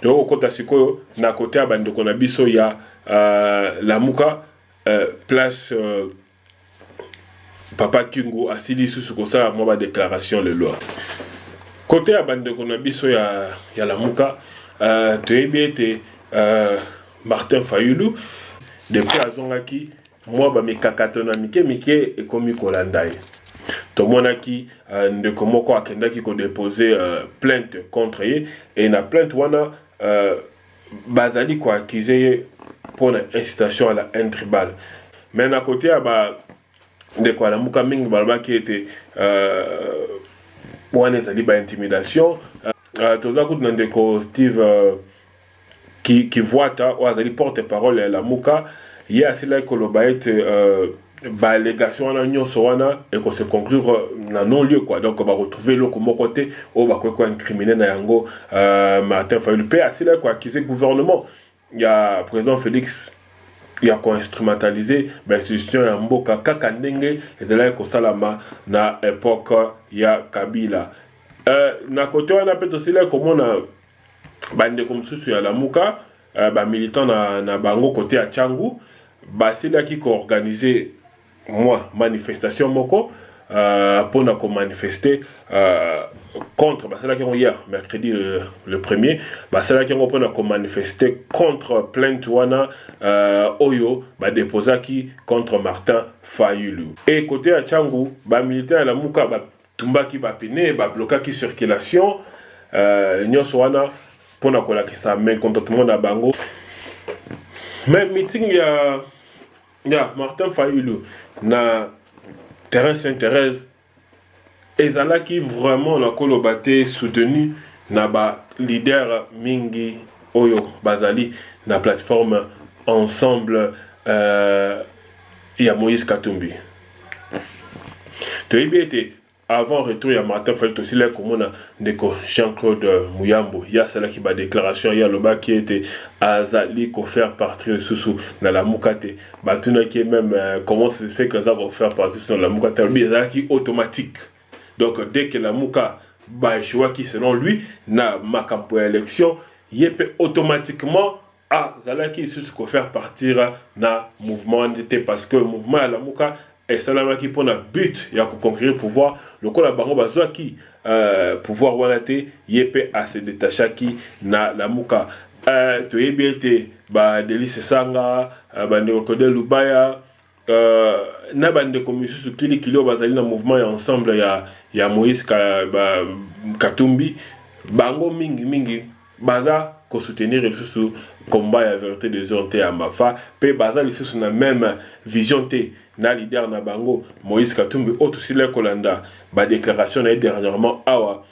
donc okota sikoyo na côté ya bandeko na biso ya Lamuka place Papa Kingu asili susu kosala mwa ba déclaration le loi côté ya bandeko na biso ya Lamuka toyebi ete Martin Fayulu depuis azongaki mwa ba mikakato na mike ekomi kolanda ye tomonaki ndeko moko akendaki ko déposer plainte contre ye et na plainte wana bazali ko accuser ye pour incitation à la haine tribale mais na côté ya ba ndeko Lamuka mingi balobaki ete wana ezali ba intimidation toza kutu na ndeko Steve Kivuata ou azali porte-parole ya Lamuka ye asila koloba ete ba allégation wana nyonso wana et qu'on se conclure na non lieu quoi donc on va retrouver le comme côté au ba quoi incriminer na yango Martin Fayulu pe asila ko accuser gouvernement il y a président Félix il y a ko instrumentaliser ba institution ya mboka kaka ndenge ezala ko salama na époque ya Kabila na côté wana peut aussi là comment na bande comme sous ya Lamuka ba militant na bango côté ya Tchangu ba c'est là qui ko organiser moi manifestation moko pour na ko manifester contre bah c'est là qui ont hier mercredi le 1er bah c'est là qui ont pour na ko manifester contre plainte wana oyo ba déposaki contre Martin Fayulu et côté à Tchangu ba militaire à Lamuka ba tumbaki ba pene ba bloquaki circulation nyonso wana pour na ko la kisa main contre tout le monde à bango mais meeting ya Martin Fayulu na terrain Sainte-Thérèse ezalaki vraiment na kolobate soutenu na ba leader mingi oyo bazali na plateforme ensemble ya Moïse Katumbi toyebi ete avant retour ya Martin Fayulu aussi là comme on a ndeko Jean-Claude Muyambo ya cela qui ba déclaration ya loba qui était azali ko faire partie sous na Lamuka te batuna qui même comment ça se fait que ça va faire partie dans Lamuka te bizarre qui automatique donc dès que Lamuka ba choix qui selon lui na makampo élection yep automatiquement azalaki sous ko faire partir na mouvement d'été parce que mouvement à Lamuka et cela qui pour un but il y a conquérir pouvoir le coup la bango bazwa qui pouvoir wanate yep à se détacher qui na Lamuka to yebete ba Delice Sanga ba Ndekode Lubaya na bande commission kili kilo bazali na mouvement ya ensemble ya Moïse Katumbi bango mingi baza ko soutenir le sous combat ya vérité des orientés à Mafa pe baza le sous na même vision té na leader na bango Moïse Katumbi autre aussi la Kolanda ba déclaration na dernièrement awa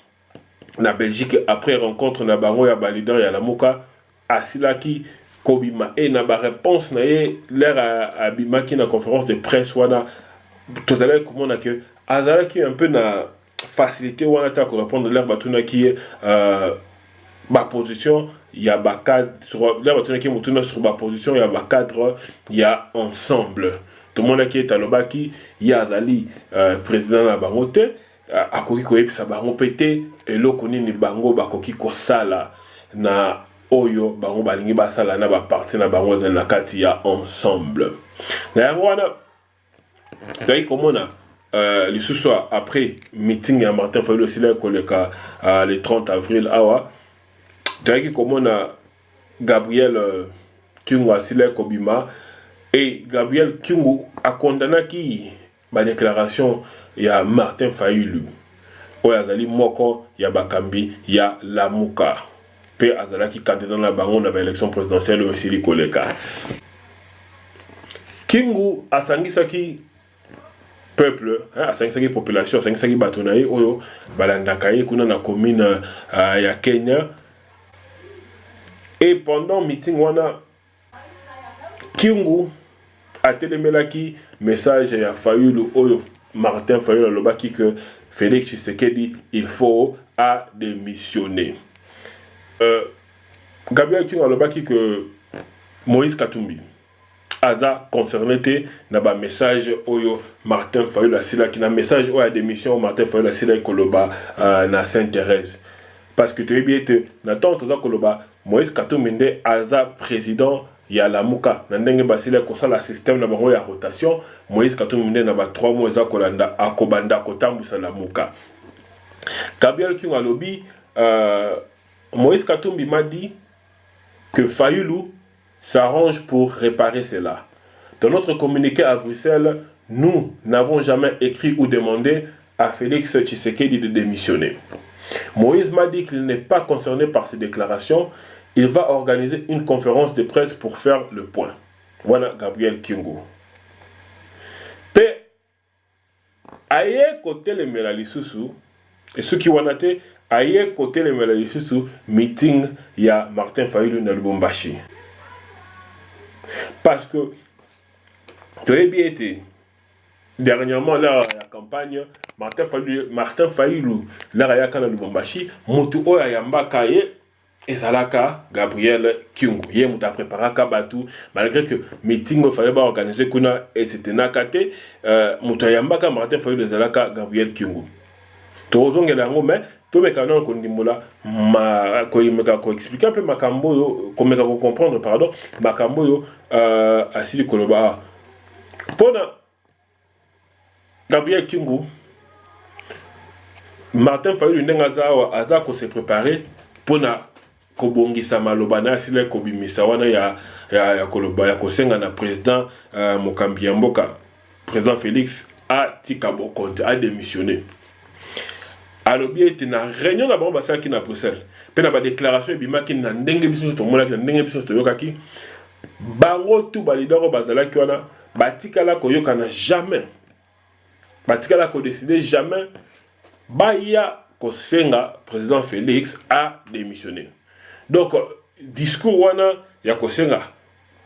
na Belgique après rencontre na bango ya ba leader ya Lamuka asilaki kobima et na ba réponse na l'air à bimaki na conférence de presse wana tout à l'heure comment on a que azalaki un peu na facilité wana ta ko répondre l'air batuna qui ba position il y a ba cadre sur l'air batuna qui mutuna sur ba position il y a ba cadre il y a ensemble tout le monde qui est à l'obaki il y a azali président na bangote akoki ko episa bango pété et lokoni ni bango bakoki ko sala na oyo bango balingi basala na ba parti na bango na kati ya ensemble na yango wana tayi komona le soir après meeting ya Martin Fayulu aussi là koleka le 30 avril awa tayi komona Gabriel Kingu asila kobima et Gabriel Kingu a condamné qui ba déclaration ya Martin Fayulu oyo azali moko ya bakambi ya Lamuka pe azalaki candidat na bango na ba élection présidentielle aussi li koleka Kingu asangisaki peuple asangisaki population asangisaki bato na ye oyo balandaka ye kuna na commune ya Kenya et pendant meeting wana Kingu atelemelaki message ya Fayulu oyo Martin Fayulu alobaki que Félix Tshisekedi il faut démissionner. Gabriel Kingu alobaki que Moïse Katumbi aza concerné te na ba message oyo Martin Fayulu asila ki na message oyo démission Martin Fayulu asila koloba na Sainte-Thérèse parce que tu es bien Nathan Toza Koloba Moïse Katumbi nde aza président ya la muka na ndenge basile ko sala système na bango ya rotation. Moïse Katumbi nde na ba 3 mois za kolanda akobanda kotambusa la muka. Gabriel Kyungu alobi Moïse Katumbi m'a dit que Fayulu s'arrange pour réparer cela. Dans notre communiqué à Bruxelles, nous n'avons jamais écrit ou demandé à Félix Tshisekedi de démissionner. Moïse m'a dit qu'il n'est pas concerné par ces déclarations. Il va organiser une conférence de presse pour faire le point. Voilà Gabriel Kyungu. Pe aye côté le Melalisusu et ceux qui wanate aye côté le Melalisusu meeting ya Martin Fayulu na Lubumbashi. Parce que tu as bien été dernièrement là la campagne Martin Fayulu là ya kana Lubumbashi mutu oya yambaka ye ezalaka Gabriel Kyungu ye mutu a préparé kabatu malgré que meeting il fallait pas organiser kuna et c'était nakate mutu yambaka Martin Fayulu ezalaka Gabriel Kyungu tozongela ngo mais to mekana ko ndimula ma ko imeka ko expliquer un peu makambo yo ko meka ko comprendre pardon makambo yo asili koloba pona Gabriel Kyungu Martin Fayulu ndenga aza ko se préparer pona ko bongisa maloba na asili ko bimisa wana ya koloba ya ko senga na président Mokambi ya mboka président Félix a tikabo compte a démissionné. Alobi était na réunion na bango basaki na Bruxelles. Pe na ba déclaration bimaki na ndenge biso to monaki na ndenge biso to yokaki. Bango tout ba leader bazalaki wana batikala ko yokana jamais. Batikala ko décider jamais baya ko senga président Félix a démissionné. Donc discours wana ya ko senga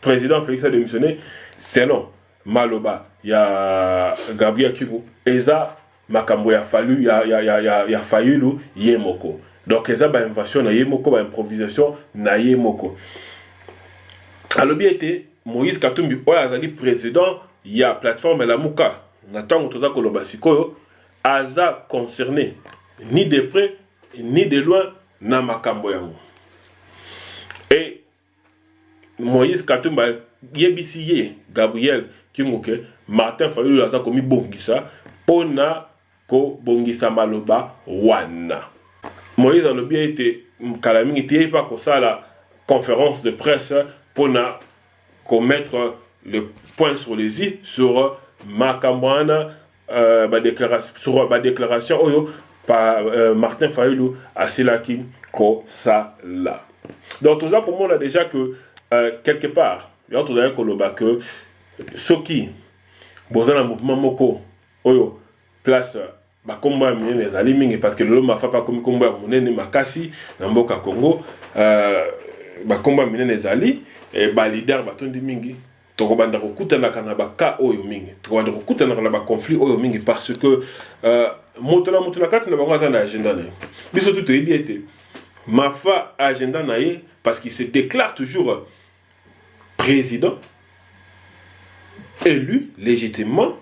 président Félix a démissionné selon Maloba ya Gabriel Kyungu eza makambo ya falu ya Fayulu yemoko. Donc eza ba invasion na yemoko ba improvisation na yemoko. Alobi était Moïse Katumbi oya azali président ya plateforme la muka natango toza koloba sikoyo aza concerné ni de près ni de loin na makambo yango. Et Moïse Katumbi yebisi ye Gabriel Kyungu ke Martin Fayulu aza komi bongisa pona ko bongisa maloba wana. Moïse alobi été kalamingi tie pa ko sala conférence de presse pour mettre le point sur les i sur makamwana ba déclaration oyo par Martin Fayulu asilaki ko sala. Donc tout ça pour moi on a déjà que quelque part il y a tout d'un koloba que soki bozana mouvement moko oyo place bakomba minene ezali mingi parce que lelo mafa pa komi komba monene makasi na mboka Congo bakomba minene ezali et ba leader batondi mingi tokobanda kokutana kana ba ka oyo mingi tokobanda kokutana kana ba conflit oyo mingi parce que moto na kati na bango azana agenda na biso tout est bien été mafa agenda na ye parce qu'il se déclare toujours président élu légitimement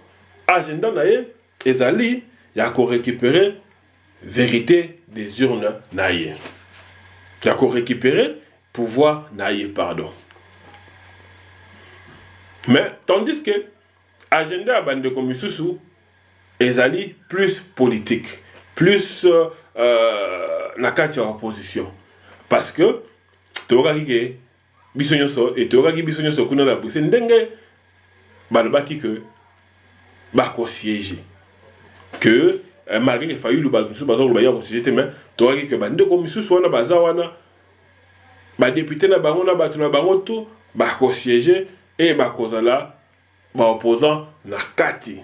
agenda na ye ezali ya ko récupérer vérité des urnes naïe. Ya ko récupérer pouvoir naïe, pardon. Mais tandis que agenda bande comme Soussou ezali plus politique, plus na kati ya opposition parce que tokaki ke bisonyoso et tokaki bisonyoso kuna na Bruxelles ndenge balobaki que bako siéger que malgré qu'il failli le bazo le bailleur siéger mais tokaki que bande comme Soussou wana baza wana ba député na bango na batu na bango tout bako siéger et bako zala ba opposant na kati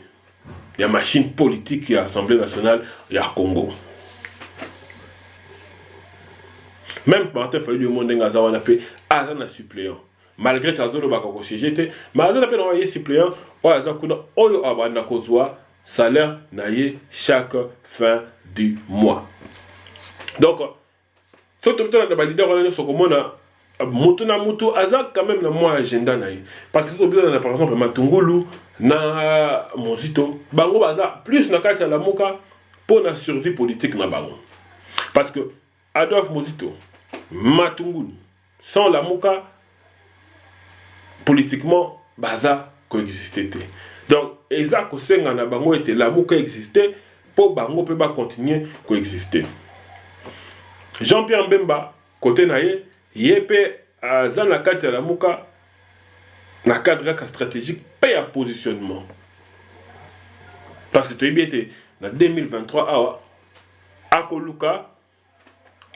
ya machine politique ya Assemblée nationale ya Congo. Même Martin Fayulu du monde ngaza wana pe azana suppléant. Malgré qu'azolo bakako siéger mais azana pe na suppléant o azakuna oyo abanda kozwa salaire naie chaque fin du mois. Donc tout le monde leader on est sur comment mutu na mutu azak quand même na moi agenda naie parce que tout le par exemple Matungulu na Mozito bango baza plus na kati ya la moka pour la survie politique na bango parce que Adolphe Mozito, Matungulu, sans Lamuka, politiquement, baza coexistait. Donc, Eza Kosenga na bango était Lamuka existait, pour bango peut pas continuer coexister. Jean-Pierre Mbemba, côté naye, yépe aza na kati ya Lamuka, na cadre stratégique, paye à positionnement. Parce que tu es bien, en 2023, à Koluka,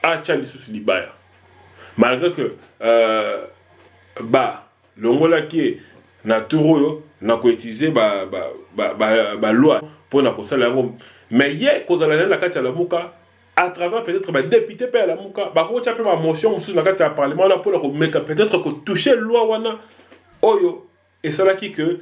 à Tchalissus Libaya. Malgré que, l'ongola qui est na Turo, na cotisé, loi pour na kosala yango. Mais hier, quand on a la carte à la Mouka, à travers peut-être député à la Mouka, on a fait ma motion sous la carte à parlement là pour peut-être que toucher loi wana oyo et ça là qui que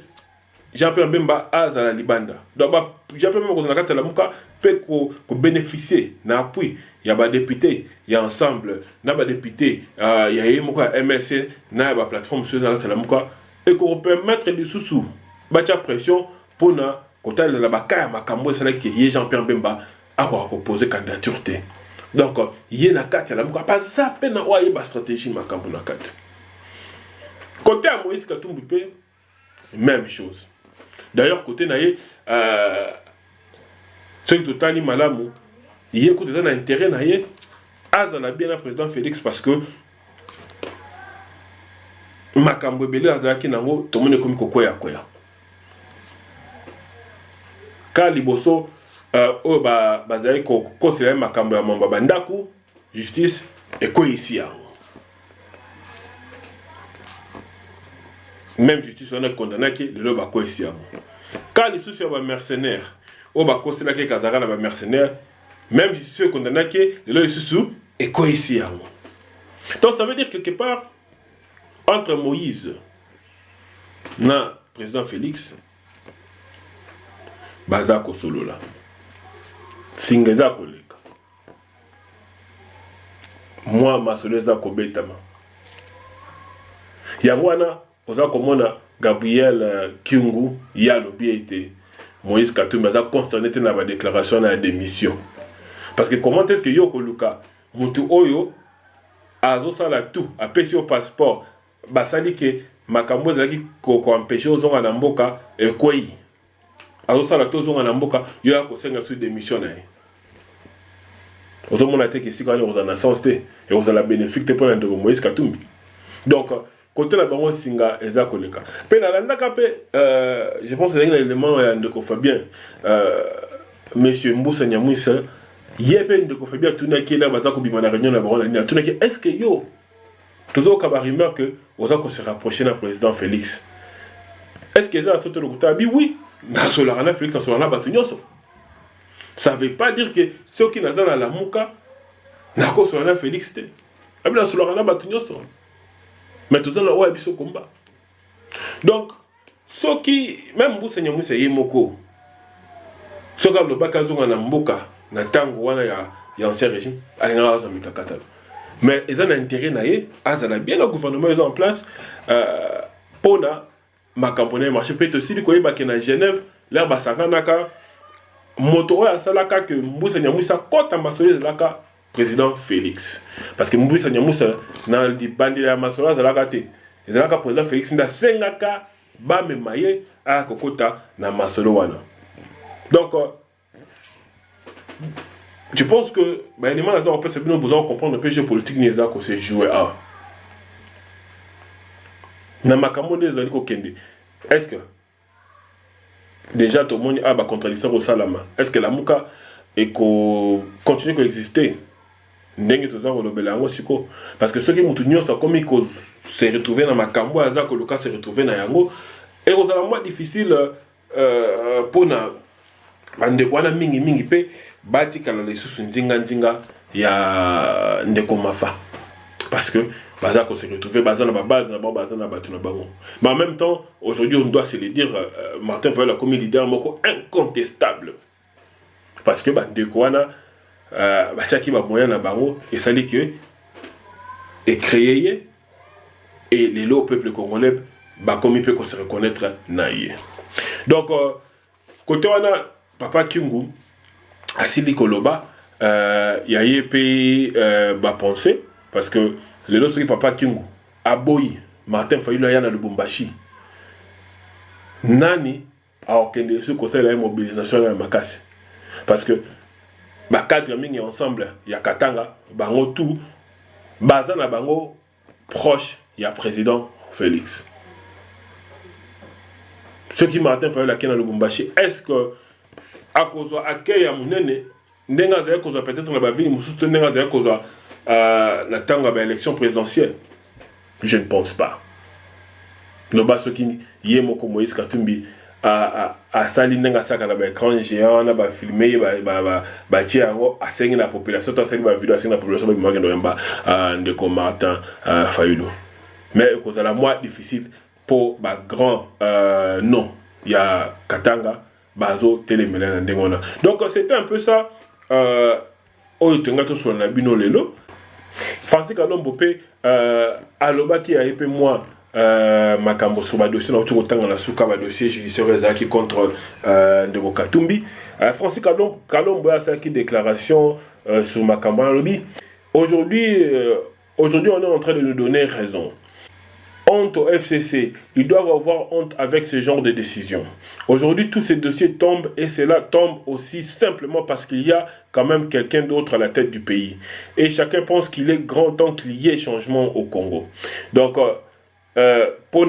Jean-Pierre Mbemba a la libanda. Donc Jean-Pierre Mbemba quand on a carte à la Mouka peut que bénéficier na appui. Il y a des députés, il y a ensemble, il y a des députés, il y a une MLC, il y a une plateforme sur la Mouka et qu'on peut mettre des sous-sous, battre pression pour na côté de la bakaya makambo c'est là que Jean-Pierre Mbemba a proposé candidature. Donc il y a na carte la Mouka pas ça peine na oye ba stratégie makambo na carte. Côté à Moïse Katumbi même chose. D'ailleurs côté na ye ce qui totali malamu il y a un intérêt à la bien président Félix parce que makambo belé azaki nango to mone komi kokoya koya ka liboso o bazali ko kosela makambo ya mamba bandaku justice et ko ici même justice on a condamné que le ba ko ici ka les soucis ba mercenaires o ba kosela ke kazara na ba mercenaires même si ceux condamnés que le sous est cohésien. Donc ça veut dire quelque part entre Moïse et le président Félix, Bazako solo là. Singeza koleka. Moi ma soleza kobetama. Yangwana oza komona Gabriel Kyungu ya lobi été Moïse Katumbi a concerné dans la déclaration de la démission. Parce que comment est-ce que Yoko Luka, Mutu Oyo, Azo Sala tout, a pêché au passeport, Basali que Makambo Zaki ko empêché aux gens à Namboka et quoi Azo Sala tout aux gens à Namboka, Yoko Senga sur démission. Aux hommes on a été ici quand on a naissance et on a la bénéfice pour un de Moïse Katumbi. Donc, côté la banque Singa, Eza Koleka. Penalanda Kapé, je pense que c'est un élément de Fabien, monsieur Mboussa Nyamouissa. Il y a peine de confirmer à tout le monde qui est là, est-ce que yo, toujours qu'il y a une rumeur que vous allez se rapprocher du président Félix. Est-ce que ça a sauté le coup? Oui, Nasolarana Félix, Nasolarana Batunyoso. Ça ne veut pas dire que ceux qui n'ont pas la Mouka, Nasolarana Félix, Nasolarana Batunyoso. Mais tout ça, on a vu combat. Donc, ceux qui, même vous, Seigneur Moussa Yemoko, ceux qui ont le Bakazou en Mboka, na tango wana ya ancien régime alinga za mikakata mais ils ont intérêt naé azala bien le gouvernement est en place pour na makambo na marché peut aussi li koyeba ke na Genève l'air basanga naka moto ya salaka que Mbusa Nyamwisa kota masoli zalaka président Félix parce que Mbusa Nyamwisa na di bandi ya masoli zalaka te zalaka président Félix nda sengaka ba memaye a kokota na masoli wana donc je pense que les gens ont besoin de comprendre que le jeu politique n'est pas que c'est joué à. Est-ce que déjà tout le monde a une contradiction au Salama? Est-ce que la Mouka continue d'exister? Parce que ceux qui sont comme ils se retrouvent dans Makambo, le cas se retrouver dans Yango, et c'est moins difficile pour bandeko wana mingi pe batikala lisusu nzinga ya ndeko mafa parce que baza ko se retrouver baza na base na baza na batu na bango mais en même temps aujourd'hui on doit se le dire Martin Fayulu comme leader moko incontestable parce que bandeko wana bachaki ba moyen na bango et ça dit que et créer et les lots peuple congolais ba comme il peut se reconnaître naïe donc côté wana Papa Kyungu, Asili Koloba, ya yepe ba penser parce que les autres qui papa Kingu aboyi Martin Fayulu ya na Lubumbashi nani a okende ce conseil la mobilisation ya makasi parce que ba cadre mingi ensemble ya Katanga bango tout bazana bango proche ya président Félix. Ce qui Martin Fayulu la na Lubumbashi, est-ce que à cause accueil à Mounene ndenga za cause peut-être na ba ville mususu ndenga za cause la tanga ba élection présidentielle? Je ne pense pas. No ba soki yemoko Moïse Katumbi a sali ndenga saka na ba écran géant na ba filmer ba tiango a sengi la population to sali ba vidéo a sengi la population ba magendo yamba ndeko Martin Fayulu. Mais cause la moins difficile pour ba grand non, il y a Katanga bazo télémélé ndengona. Donc c'était un peu ça oyo tenga to sur la bino lelo. Francis Kalombo pe aloba ki a épé moi makambo sur ba dossier na tuko tanga na suka ba dossier judiciaire ezaki contre Ndeko Katumbi. Francis Kalombo a sa qui déclaration sur makambo na lobi. Aujourd'hui on est en train de nous donner raison. Honte au FCC, ils doivent avoir honte avec ce genre de décision. Aujourd'hui, tous ces dossiers tombent et cela tombe aussi simplement parce qu'il y a quand même quelqu'un d'autre à la tête du pays. Et chacun pense qu'il est grand temps qu'il y ait changement au Congo. Donc, pour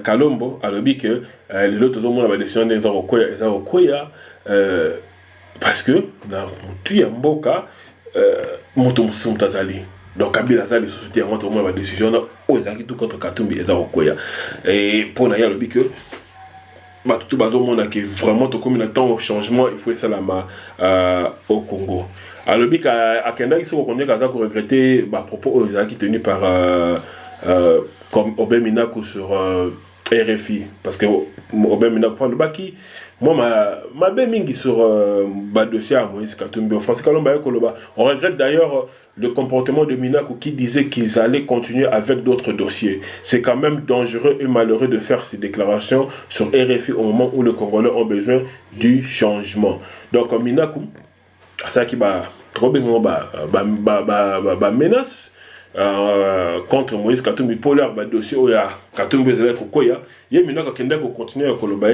Kalombo, a lobby que les autres ont la décision des Arokoya parce que dans le Mboka, Moto Mutazali. Donc Kabila ça les sociétés ont trouvé la décision aux acquis tout contre Katumbi et Zarokoya et pour na ya le que bah tout bazo monde qui vraiment tout comme il attend au changement il faut ça là au Congo alors bi à Kenda il faut qu'on ait kaza pour regretter bah propos aux acquis tenus par comme Obeminaku sur RFI parce que Obeminaku prend le baki moi ma mingi sur dossier à Moïse Katumbi Francis Kalomba Koloba. On regrette d'ailleurs le comportement de Minaku qui disait qu'ils allaient continuer avec d'autres dossiers. C'est quand même dangereux et malheureux de faire ces déclarations sur RFI au moment où les Congolais ont besoin du changement. Donc Minaku ça qui va trop bien menace contre Moïse Katumbi pour leur dossier où il y a Katumbi Zele Kokoya. Il y a Minaku qui continue à Koloba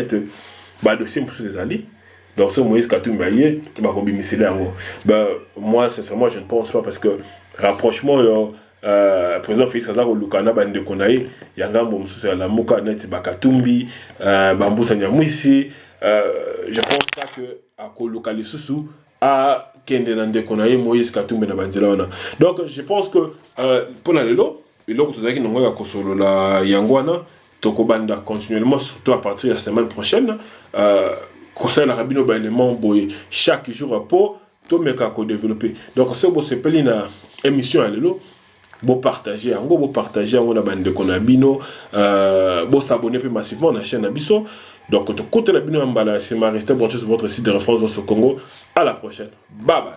dossier pour ces alliés. Donc ce Moïse Katumbi moi sincèrement je ne pense pas parce que rapprochement président Félix Azaro Lukana bande konaye yangambo mususu la muka net Bakatumbi bambusa nyamwisi je pense pas que à kolokali susu a kende nande konaye Moïse Katumbi na banzela wana. Donc je pense que pour la lelo iloko tozaki nongo ya kosolo la yangwana tokobanda continuellement surtout à partir de la semaine prochaine conseil la rabino ba élément boy chaque jour pour to meka ko développer. Donc c'est beau c'est pelina émission à lelo beau partager en na bande ko na bino beau s'abonner plus massivement na chaîne Abisso. Donc to côté la bino mbala c'est ma rester branché sur votre site de référence au Congo. À la prochaine. Bye bye.